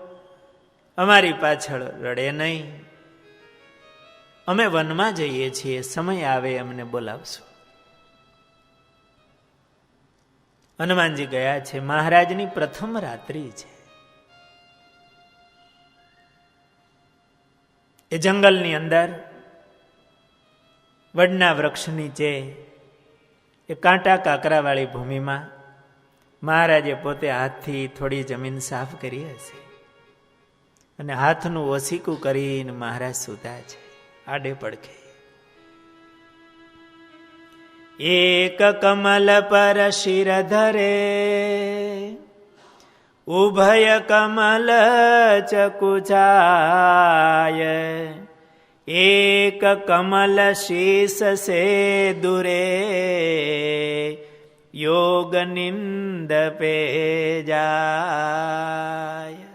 અમારી પાછળ રડે નહીં. અમે વનમાં જઈએ છીએ, સમય આવે અમને બોલાવશું. હનુમાનજી ગયા છે. મહારાજની પ્રથમ રાત્રિ છે. એ જંગલની અંદર વડના વૃક્ષ નીચે એ કાંટા કાંકરાવાળી ભૂમિમાં મહારાજે પોતે હાથથી થોડી જમીન સાફ કરી હશે અને હાથનું ઓસીકું કરીને મહારાજ સૂતા છે આડે પડખે. એક કમલ પર શિર ધરે, ઉભય કમલ ચકુચાય, એક કમલ શીસ સે દુરે, યોગ નિંદ પે જાય.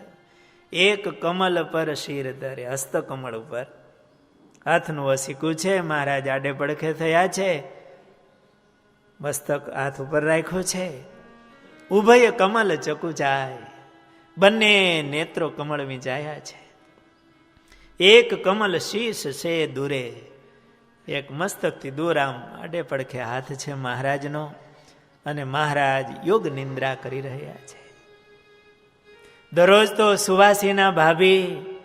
એક કમલ પર શિર ધરે, હસ્ત કમળ ઉપર હાથનું વસીકું છે. મહારાજ આડે પડખે થયા છે, મસ્તક હાથ ઉપર રાખ્યો છે. ઉભય કમલ ચકુચાય, બંને નેત્રો કમળ વિંચાયા છે. એક કમલ શીશ છે દૂરે, એક મસ્તકથી દૂર આમ આડે પડખે હાથ છે મહારાજનો, અને મહારાજ યોગ નિંદ્રા કરી રહ્યા છે. દરરોજ તો સુવાસીના ભાભી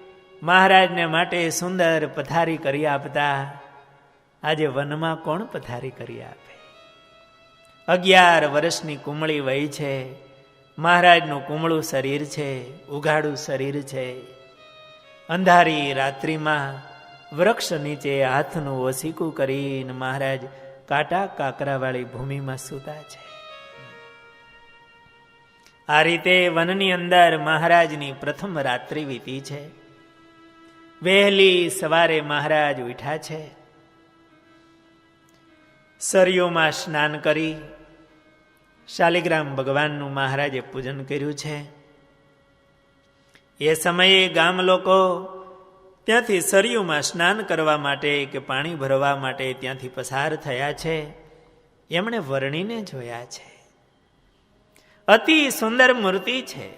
મહારાજને માટે સુંદર પથારી કરી આપતા. આજે વનમાં કોણ પથારી કરી આપે? 11 વર્ષની કુમળી વય છે. મહારાજનું કુમળું શરીર છે, ઉઘાડું શરીર છે. અંધારી રાત્રિમાં વૃક્ષ નીચે હાથનું ઓસીકું કરીને મહારાજ કાંટા કાંકરાવાળી ભૂમિમાં સૂતા છે. આ રીતે વનની અંદર મહારાજની પ્રથમ રાત્રિ વીતી છે. વહેલી સવારે મહારાજ ઉઠ્યા છે. સરયુમાં સ્નાન કરી શાલિગ્રામ ભગવાનનું મહારાજે પૂજન કર્યું છે. એ સમયે ગામ લોકો ત્યાંથી સરયુમાં સ્નાન કરવા માટે કે પાણી ભરવા માટે ત્યાંથી પસાર થયા છે. એમણે વર્ણીને જોયા છે. અતિ સુંદર મૂર્તિ છે.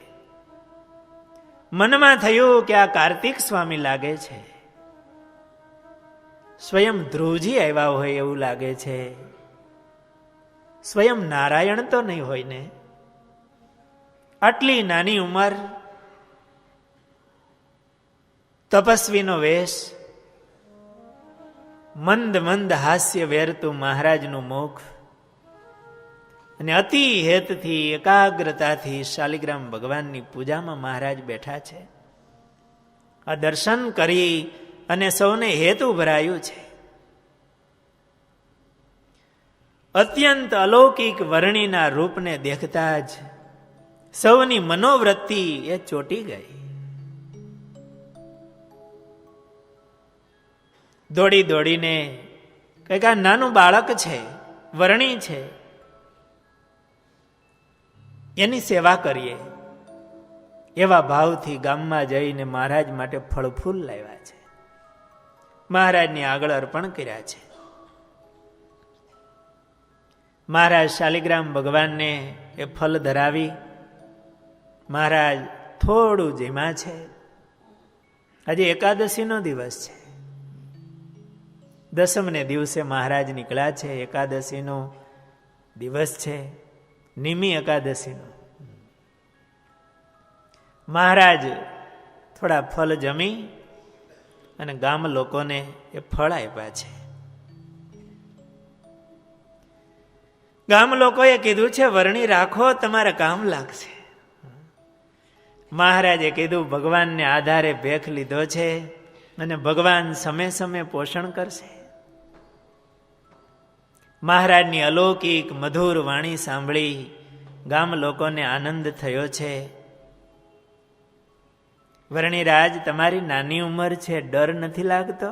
મનમાં થયું કે આ કાર્તિક સ્વામી લાગે છે, સ્વયં ધ્રુવજી આવ્યા હોય એવું લાગે છે. સ્વયં નારાયણ તો નહીં હોય ને? આટલી નાની ઉંમર, તપસ્વીનો વેશ, મંદ મંદ હાસ્ય વેરતું મહારાજનું મુખ, અને અતિ હેતથી એકાગ્રતાથી શાલિગ્રામ ભગવાનની પૂજામાં મહારાજ બેઠા છે. આ દર્શન કરી અને સૌને હેતુ ભરાયું છે. અત્યંત અલૌકિક વર્ણિના રૂપને દેખતા જ સૌની મનોવૃત્તિ એ ચોટી ગઈ. દોડી દોડીને કંઈક આ નાનું બાળક છે, વરણી છે, એની સેવા કરીએ એવા ભાવથી ગામમાં જઈને મહારાજ માટે ફળ ફૂલ લાવ્યા છે, મહારાજની આગળ અર્પણ કર્યા છે. મહારાજ શાલિગ્રામ ભગવાનને એ ફલ ધરાવી મહારાજ થોડું જેમાં છે. આજે એકાદશીનો દિવસ છે, દસમને દિવસે મહારાજ નીકળ્યા છે. એકાદશીનો દિવસ છે, નિમી એકાદશીનો. મહારાજ થોડા ફલ જમી અને ગામ લોકોને એ ફળ આપ્યા છે. ગામ લોકોએ કીધું છે વરણી રાખો, તમારે કામ લાગશે. મહારાજે કીધું ભગવાનને આધારે ભેખ લીધો છે અને ભગવાન સમય સમય પોષણ કરશે. મહારાજની અલૌકિક મધુર વાણી સાંભળી ગામ લોકોને આનંદ થયો છે. વરણીરાજ, તમારી નાની ઉંમર છે, ડર નથી લાગતો?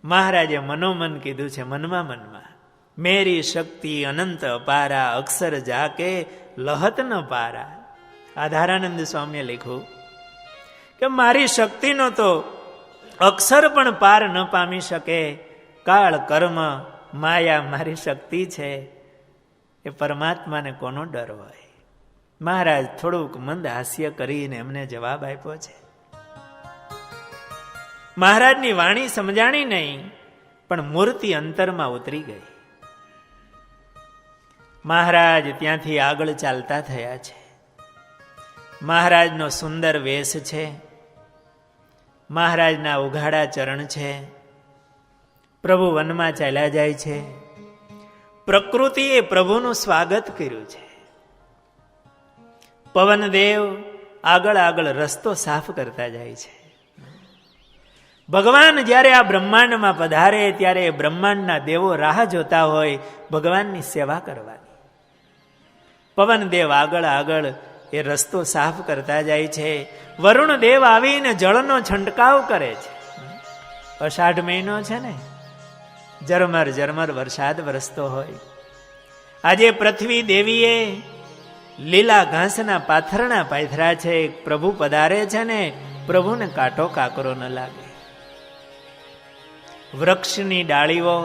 મહારાજે મનોમન કીધું છે, મનમાં મનમાં, મેરી શક્તિ અનંત અપારા, અક્ષર જાકે લહત ન પારા. આધારાનંદ સ્વામીએ લખ્યું કે મારી શક્તિનો તો અક્ષર પણ પાર ન પામી શકે. કાળ કર્મ માયા મારી શક્તિ છે, એ પરમાત્માને કોનો ડર હોય? મહારાજ થોડુંક મંદ હાસ્ય કરીને એમને જવાબ આપ્યો છે. મહારાજની વાણી સમજાણી નહીં, પણ મૂર્તિ અંતરમાં ઉતરી ગઈ. મહારાજ ત્યાંથી આગળ ચાલતા થયા છે. મહારાજનો સુંદર વેશ છે, મહારાજના ઉઘાડા ચરણ છે. પ્રભુ વનમાં ચાલ્યા જાય છે. પ્રકૃતિએ પ્રભુનું સ્વાગત કર્યું છે. પવનદેવ આગળ આગળ રસ્તો સાફ કરતા જાય છે. ભગવાન જ્યારે આ બ્રહ્માંડમાં પધારે ત્યારે બ્રહ્માંડના દેવો રાહ જોતા હોય ભગવાનની સેવા કરવાની. પવનદેવ આગળ આગળ એ રસ્તો સાફ કરતા જાય છે. વરુણ દેવ આવીને જળનો છંટકાવ કરે છે. અષાઢ મહિનો છે ને, ઝરમર ઝરમર વરસાદ વરસતો હોય. આજે પૃથ્વી દેવીએ લીલા ઘાસના પાથરણા પાથરા છે. પ્રભુ પધારે છે ને પ્રભુને કાંટો કાકરો ન લાગે. વૃક્ષની ડાળીઓ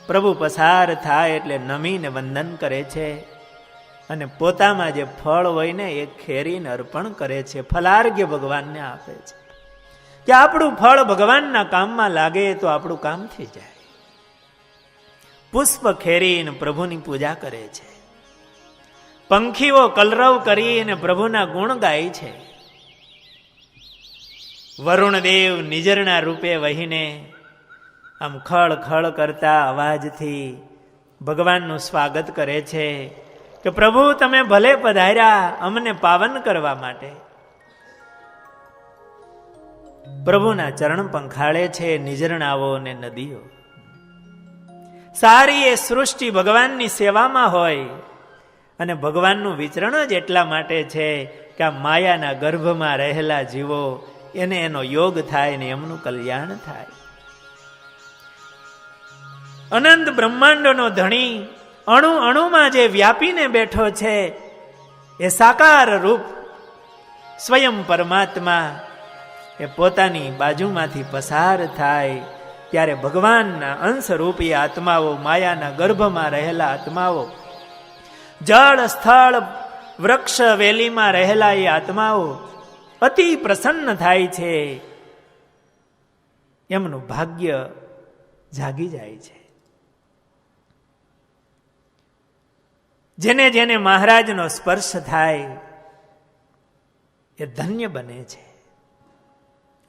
પ્રભુ પસાર થાય એટલે નમીને વંદન કરે છે અને પોતામાં જે ફળ હોય ને એ ખેરીને અર્પણ કરે છે, ફલાર્ઘ્ય ભગવાનને આપે છે કે આપણું ફળ ભગવાનના કામમાં લાગે તો આપણું કામ થઈ જાય. પુષ્પ ખેરીને પ્રભુની પૂજા કરે છે. પંખીઓ કલરવ કરીને પ્રભુના ગુણ ગાય છે. વરુણદેવ નિજરના રૂપે વહીને આમ ખળ ખળ કરતા અવાજથી ભગવાનનું સ્વાગત કરે છે કે પ્રભુ તમે ભલે પધાર્યા અમને પાવન કરવા માટે. પ્રભુના ચરણ પંખાળે છે નિઝરણાઓ ને નદીઓ. સારી એ સૃષ્ટિ ભગવાનની સેવામાં હોય અને ભગવાનનું વિચરણ જ એટલા માટે છે કે આ માયાના ગર્ભમાં રહેલા જીવો એને એનો યોગ થાય ને એમનું કલ્યાણ થાય. અનંત બ્રહ્માંડોનો ધણી અણુ અણુમાં જે વ્યાપીને બેઠો છે એ સાકાર રૂપ સ્વયં પરમાત્મા એ પોતાની બાજુમાંથી પસાર થાય ત્યારે ભગવાનના અંશરૂપી આત્માઓ, માયાના ગર્ભમાં રહેલા આત્માઓ, જળ સ્થળ વૃક્ષ વેલીમાં રહેલા એ આત્માઓ અતિ પ્રસન્ન થાય છે. એમનું ભાગ્ય જાગી જાય છે. જેને જેને મહારાજનો સ્પર્શ થાય એ ધન્ય બને છે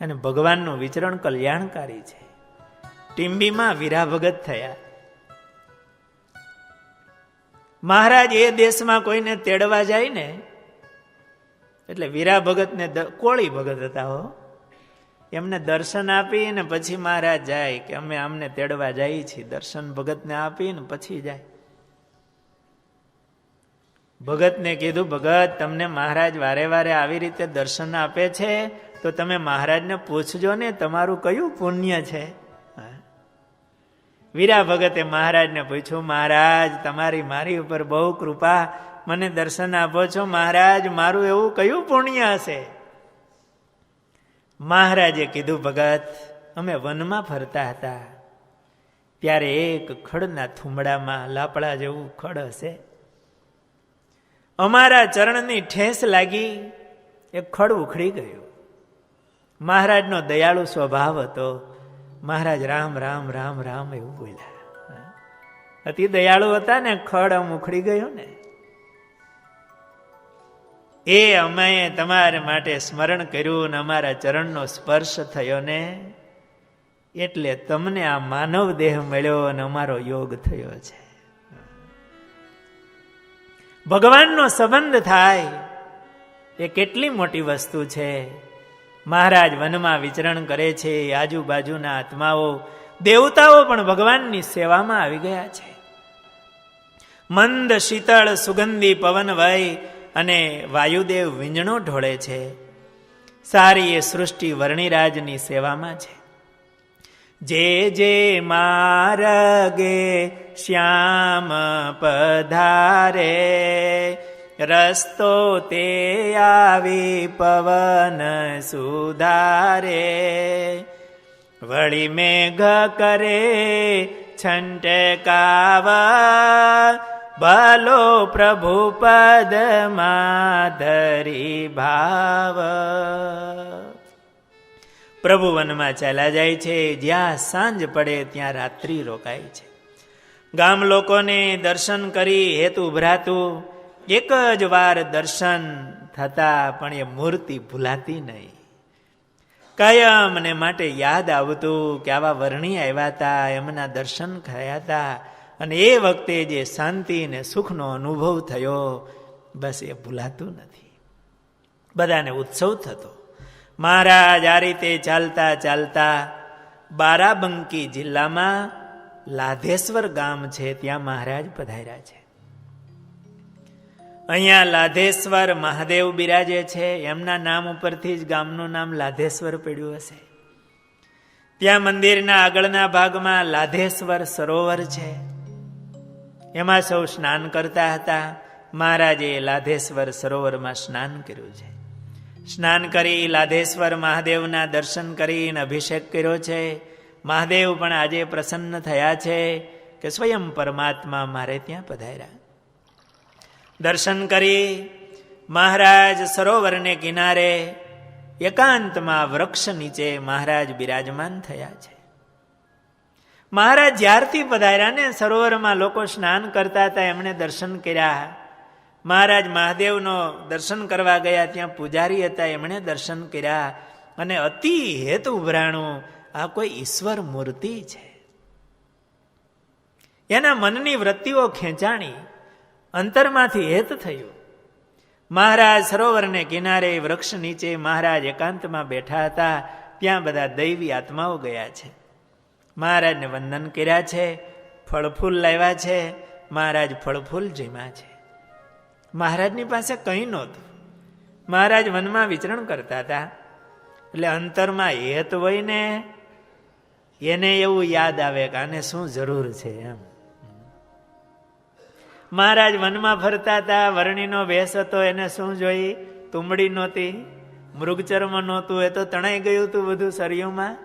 અને ભગવાનનું વિચરણ કલ્યાણકારી છે. ટીંબીમાં વીરા ભગત થયા. મહારાજ એ દેશમાં કોઈને તેડવા જાય ને એટલે વીરા ભગતને કોળી ભગત હતા હો, એમને દર્શન આપી ને પછી મહારાજ જાય કે અમે આમને તેડવા જઈએ છીએ. દર્શન ભગતને આપી ને પછી જાય. ભગતને કીધું, ભગત તમને મહારાજ વારે વારે આવી રીતે દર્શન આપે છે તો તમે મહારાજને પૂછજો ને તમારું કયું પુણ્ય છે. વીરા ભગતે મહારાજને પૂછ્યું, મહારાજ તમારી મારી ઉપર બહુ કૃપા, મને દર્શન આપો છો મહારાજ, મારું એવું કયું પુણ્ય હશે? મહારાજે કીધું, ભગત અમે વનમાં ફરતા હતા ત્યારે એક ખડના થુંબડામાં લાપડા જેવું ખડ હશે, અમારા ચરણની ઠેસ લાગી, એ ખડ ઉખડી ગયું. મહારાજનો દયાળુ સ્વભાવ હતો. મહારાજ રામ રામ રામ રામ એવું બોલ્યા. અતિ દયાળુ હતા ને, ખડ આમ ઉખડી ગયો ને. એ અમે તમારા માટે સ્મરણ કર્યું ને અમારા ચરણનો સ્પર્શ થયો ને, એટલે તમને આ માનવ દેહ મળ્યો અને અમારો યોગ થયો છે. ભગવાનનો સંબંધ થાય એ કેટલી મોટી વસ્તુ છે. મહારાજ વનમાં વિચરણ કરે છે, આજુબાજુના આત્માઓ દેવતાઓ પણ ભગવાનની સેવામાં આવી ગયા છે. મંદ શીતળ સુગંધી પવન વય અને વાયુદેવ વિંજણો ઢોળે છે. સારી એ સૃષ્ટિ વર્ણિરાજની સેવામાં છે. જે જે માર્ગે શ્યામ પધારે, રસ્તો તે આવી પવન સુધારે. વળી મેઘ કરે છંટકાવા, ભલો પ્રભુ પદમાં ધરી ભાવ. પ્રભુ વનમાં ચાલ્યા જાય છે, જ્યાં સાંજ પડે ત્યાં રાત્રિ રોકાય છે. ગામ લોકોને દર્શન કરી હેતુ ઉભરાતું, એક જ વાર દર્શન થતા પણ એ મૂર્તિ ભૂલાતી નહીં. કાયમ ને માટે યાદ આવતું કે આવા વર્ણી આવ્યા હતા, એમના દર્શન થયા હતા, અને એ વખતે જે શાંતિ ને સુખનો અનુભવ થયો, બસ એ ભૂલાતું નથી. બધાને ઉત્સવ થતો. મહારાજ આ રીતે ચાલતા ચાલતા બારાબંકી જિલ્લામાં લાધેશ્વર ગામ છે, ત્યાં મહારાજ પધાર્યા છે. અહીંયા લાધેશ્વર મહાદેવ બિરાજે છે. એમના નામ ઉપરથી જ ગામનું નામ લાધેશ્વર પડ્યું હશે. ત્યાં મંદિરના આગળના ભાગમાં લાધેશ્વર સરોવર છે. એમાં સૌ સ્નાન કરતા હતા. મહારાજે લાધેશ્વર સરોવરમાં સ્નાન કર્યું છે. સ્નાન કરી લાધેશ્વર મહાદેવના દર્શન કરીને અભિષેક કર્યો છે. મહાદેવ પણ આજે પ્રસન્ન થયા છે કે સ્વયં પરમાત્મા મારે ત્યાં પધાર્યા. દર્શન કરી મહારાજ સરોવરને કિનારે એકાંતમાં વૃક્ષ નીચે મહારાજ બિરાજમાન થયા છે. મહારાજ જ્યારથી પધાર્યા ને, સરોવરમાં લોકો સ્નાન કરતા હતા, એમણે દર્શન કર્યા. મહારાજ મહાદેવનો દર્શન કરવા ગયા, ત્યાં પૂજારી હતા, એમણે દર્શન કર્યા, અને અતિ હેત ઉભરાણું, આ કોઈ ઈશ્વર મૂર્તિ છે. એના મનની વૃત્તિઓ ખેંચાણી, અંતરમાંથી હેત થયું. મહારાજ સરોવરને કિનારે વૃક્ષ નીચે મહારાજ એકાંતમાં બેઠા હતા. ત્યાં બધા દૈવી આત્માઓ ગયા છે. મહારાજને વંદન કર્યા છે, ફળફૂલ લાવ્યા છે. મહારાજ ફળફૂલ જમ્યા છે. મહારાજની પાસે કંઈ નહોતું. મહારાજ વનમાં વિચરણ કરતા હતા, એટલે અંતરમાં હેત હોય ને, એને એવું યાદ આવે કે આને શું જરૂર છે એમ. મહારાજ વનમાં ફરતા હતા, વર્ણીનો વેશ હતો, એને શું જોઈ? તુંબડી નહોતી, મૃગચર્મ નહોતું, એ તો તણાઈ ગયું હતું બધું સરિયુંમાં.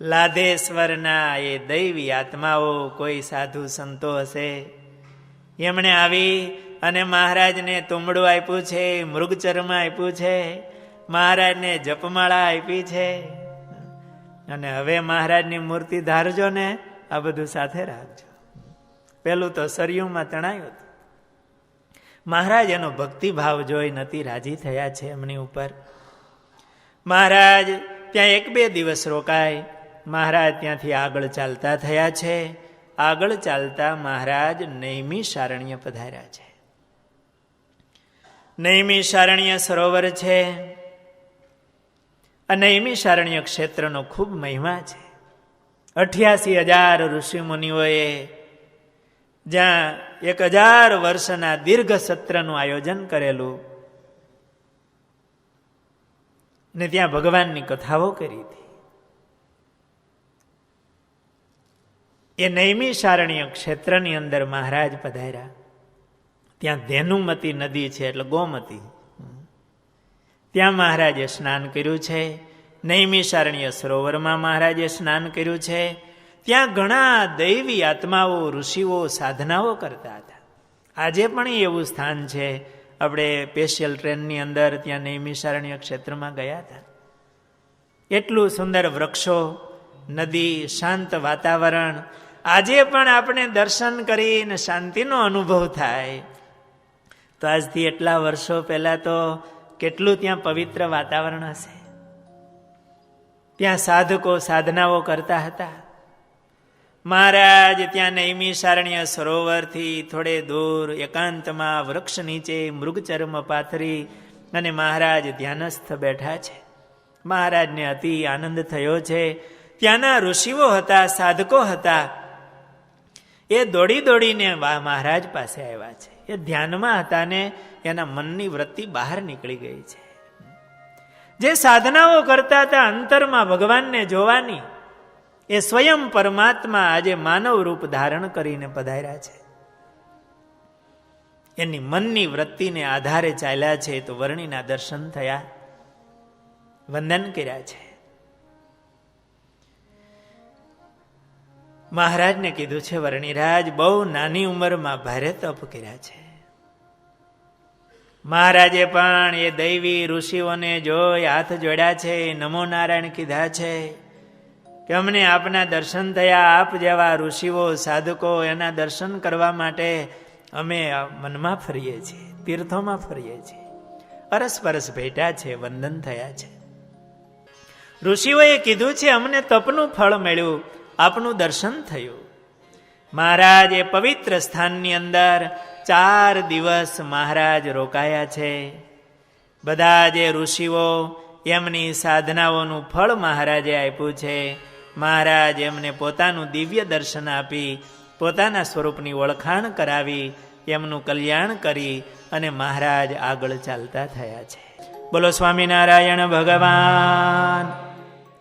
લાધેશ્વરના એ દૈવી આત્માઓ કોઈ સાધુ સંતો હશે, એમણે આવી અને મહારાજને તુંબડું આપ્યું છે, મૃગચર્મ આપ્યું છે, મહારાજને જપમાળા આપી છે. અને હવે મહારાજની મૂર્તિ ધારજો ને, આ બધું સાથે રાખજો. પેલું તો સરયુમાં તણાયું હતું. મહારાજ એનો ભક્તિભાવ જોઈ નથી રાજી થયા છે એમની ઉપર. મહારાજ ત્યાં 1-2 દિવસ રોકાય. મહારાજ ત્યાંથી આગળ ચાલતા થયા છે. આગળ ચાલતા મહારાજ નૈમિષારણ્ય પધાર્યા છે. નૈમિષારણ્ય સરોવર છે. આ નૈમિષારણ્ય ક્ષેત્રનો ખૂબ મહિમા છે. 88,000 ઋષિ મુનિઓએ જ્યાં 1000 વર્ષના દીર્ઘ સત્રનું આયોજન કરેલું ને ત્યાં ભગવાનની કથાઓ કરી હતી. એ નૈમિષારણ્ય ક્ષેત્રની અંદર મહારાજ પધાર્યા. ત્યાં ધેનુમતી નદી છે, એટલે ગોમતી. ત્યાં મહારાજે સ્નાન કર્યું છે. નૈમિષારણ્ય સરોવરમાં મહારાજે સ્નાન કર્યું છે. ત્યાં ઘણા દૈવી આત્માઓ, ઋષિઓ સાધનાઓ કરતા હતા. આજે પણ એવું સ્થાન છે. આપણે સ્પેશિયલ ટ્રેનની અંદર ત્યાં નૈમિષારણ્ય ક્ષેત્રમાં ગયા હતા. એટલું સુંદર વૃક્ષો, નદી, શાંત વાતાવરણ. આજે પણ આપણે દર્શન કરીને શાંતિનો અનુભવ થાય. તો આજથી એટલા વર્ષો પહેલા તો કેટલું ત્યાં પવિત્ર વાતાવરણ હશે. ત્યાં સાધકો સાધનાઓ કરતા હતા. મહારાજ ત્યાં નૈમિષારણ્ય સરોવરથી થોડે દૂર એકાંતમાં વૃક્ષ નીચે મૃગચર્મ પાથરી અને મહારાજ ધ્યાનસ્થ બેઠા છે. મહારાજને અતિ આનંદ થયો છે. ત્યાંના ઋષિઓ હતા, સાધકો હતા. એ દોડી દોડીને મહારાજ પાસે આવ્યા છે. એ ધ્યાનમાં હતા ને એના મનની વૃત્તિ બહાર નીકળી ગઈ છે. જે સાધનાઓ કરતા હતા અંતરમાં ભગવાનને જોવાની, એ સ્વયં પરમાત્મા આજે માનવ રૂપ ધારણ કરીને પધાર્યા છે. એની મનની વૃત્તિને આધારે ચાલ્યા છે. તો વર્ણિના દર્શન થયા, વંદન કર્યા છે. મહારાજને કીધું છે, વર્ણિરાજ બહુ નાની ઉંમરમાં ભારે તપ કર્યા છે. મહારાજે પણ એ દૈવી ઋષિઓને જોઈ હાથ જોડ્યા છે, નમો નારાયણ કીધા છે કે અમને આપના દર્શન થયા. આપ જેવા ઋષિઓ, સાધકો, એના દર્શન કરવા માટે અમે મનમાં ફરીએ છીએ, તીર્થોમાં ફરીએ છીએ. અરસપરસ ભેટ્યા છે, વંદન થયા છે. ઋષિઓએ કીધું છે, અમને તપનું ફળ મળ્યું, આપનું દર્શન થયું. મહારાજ એ પવિત્ર સ્થાનની અંદર 4 દિવસ મહારાજ રોકાયા છે. બધા જે ઋષિઓ, એમની સાધનાઓનું ફળ મહારાજે આપ્યું છે. મહારાજ એમને પોતાનું દિવ્ય દર્શન આપી, પોતાના સ્વરૂપની ઓળખાણ કરાવી, એમનું કલ્યાણ કરી અને મહારાજ આગળ ચાલતા થયા છે. બોલો સ્વામિનારાયણ ભગવાન.